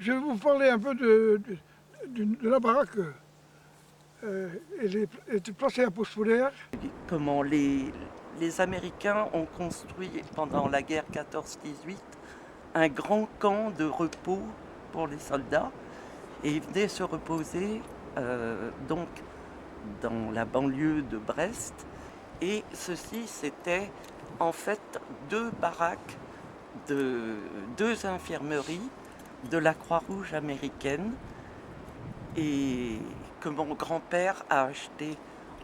Je vais vous parler un peu de la baraque. Elle était placée à Postolaire. Comment les Américains ont construit pendant la guerre 14-18 un grand camp de repos pour les soldats et ils venaient se reposer donc dans la banlieue de Brest. Et ceci, c'était en fait deux baraques de deux infirmeries de la Croix-Rouge américaine et que mon grand-père a acheté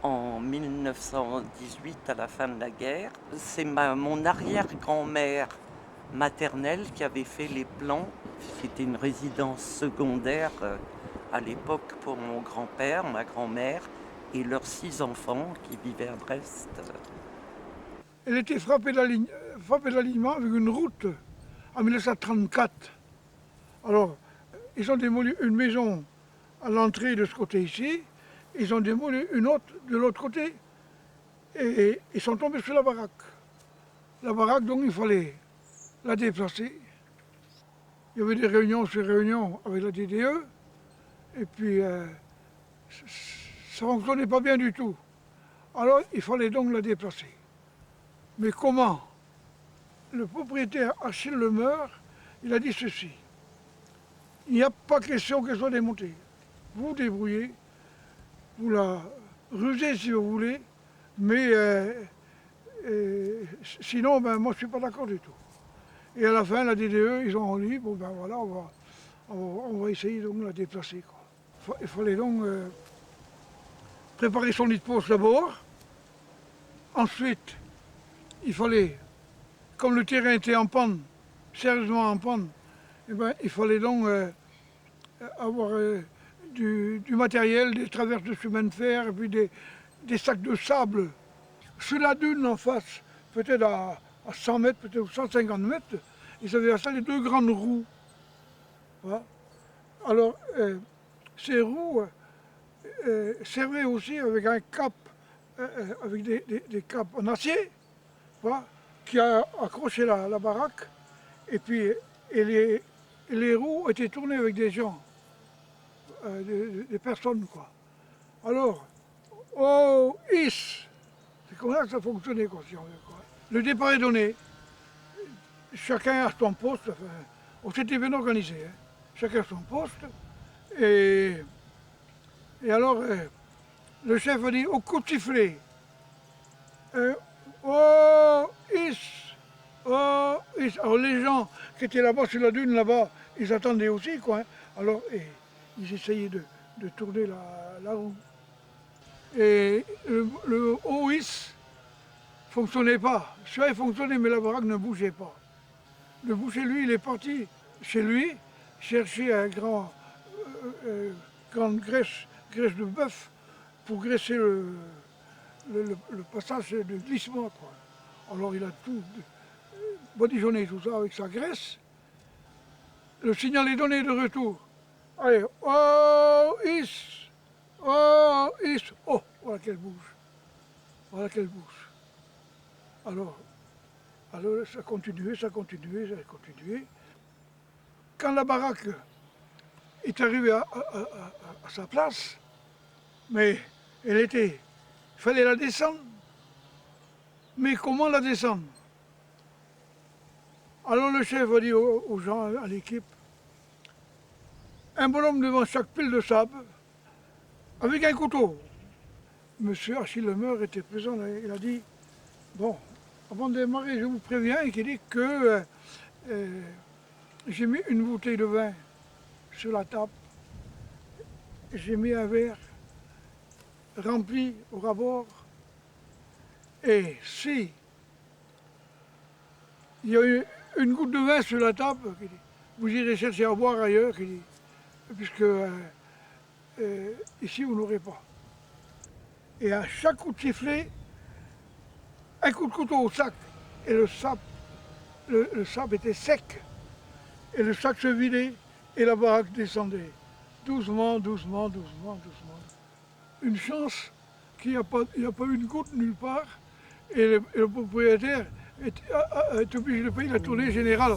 en 1918 à la fin de la guerre. C'est mon arrière-grand-mère maternelle qui avait fait les plans. C'était une résidence secondaire à l'époque pour mon grand-père, ma grand-mère et leurs 6 enfants qui vivaient à Brest. Elle était frappée d'alignement avec une route en 1934. Alors, ils ont démoli une maison à l'entrée de ce côté ici, ils ont démoli une autre de l'autre côté et ils sont tombés sur la baraque. La baraque, donc, il fallait la déplacer. Il y avait des réunions sur réunions avec la DDE et puis ça ne fonctionnait pas bien du tout. Alors, il fallait donc la déplacer. Mais comment? Le propriétaire Achille Lemeur, il a dit ceci. Il n'y a pas question qu'elle soit démontée. Vous vous débrouillez, vous la rusez si vous voulez, mais sinon, ben, moi je ne suis pas d'accord du tout. Et à la fin, la DDE, ils ont dit, bon ben voilà, on va essayer donc de la déplacer, quoi. Il fallait donc préparer son lit de poste d'abord. Ensuite, il fallait, comme le terrain était en panne, sérieusement en panne, eh ben, il fallait donc avoir du matériel, des traverses de chemin de fer, et puis des sacs de sable. Sur la dune en face, peut-être à 100 mètres, peut-être 150 mètres, ils avaient installé deux grandes roues. Voilà. Alors, ces roues servaient aussi avec un cap, avec des capes en acier, voilà, qui a accroché la baraque, et puis et les roues étaient tournées avec des gens, des personnes, quoi. Alors, oh, is, c'est comme ça que ça fonctionnait, quoi, si on veut, quoi. Le départ est donné, chacun a son poste, enfin, on s'était bien organisé, hein. Chacun a son poste, et alors, le chef a dit au coup de sifflet, oh, is, oh, is. Alors les gens qui étaient là-bas sur la dune, là-bas, ils attendaient aussi, quoi, hein. Alors, ils essayaient de tourner la roue. Et le OIS ne fonctionnait pas. Ça, il fonctionnait, mais la baraque ne bougeait pas. Le boucher, lui, il est parti chez lui chercher un grande graisse de bœuf pour graisser le passage de glissement, quoi. Alors il a tout badigeonné tout ça avec sa graisse. Le signal est donné de retour. Allez, oh, is, oh, is, oh, voilà qu'elle bouge. Voilà qu'elle bouge. Alors ça continuait, ça continuait, ça continuait. Quand la baraque est arrivée à sa place, mais il fallait la descendre. Mais comment la descendre? Alors le chef a dit aux gens, à l'équipe, un bonhomme devant chaque pile de sable, avec un couteau. Monsieur Achille Lemeur était présent, il a dit, bon, avant de démarrer, je vous préviens, et qu'il dit que j'ai mis une bouteille de vin sur la table, j'ai mis un verre rempli au rabord, et si il y a une goutte de vin sur la table, vous irez chercher à boire ailleurs, puisque ici vous n'aurez pas. Et à chaque coup de sifflet, un coup de couteau au sac, et le sable était sec, et le sac se vidait, et la baraque descendait. Doucement, doucement, doucement, doucement. Une chance qu'il n'y a pas eu une goutte nulle part, et le propriétaire est obligé de payer la tournée générale.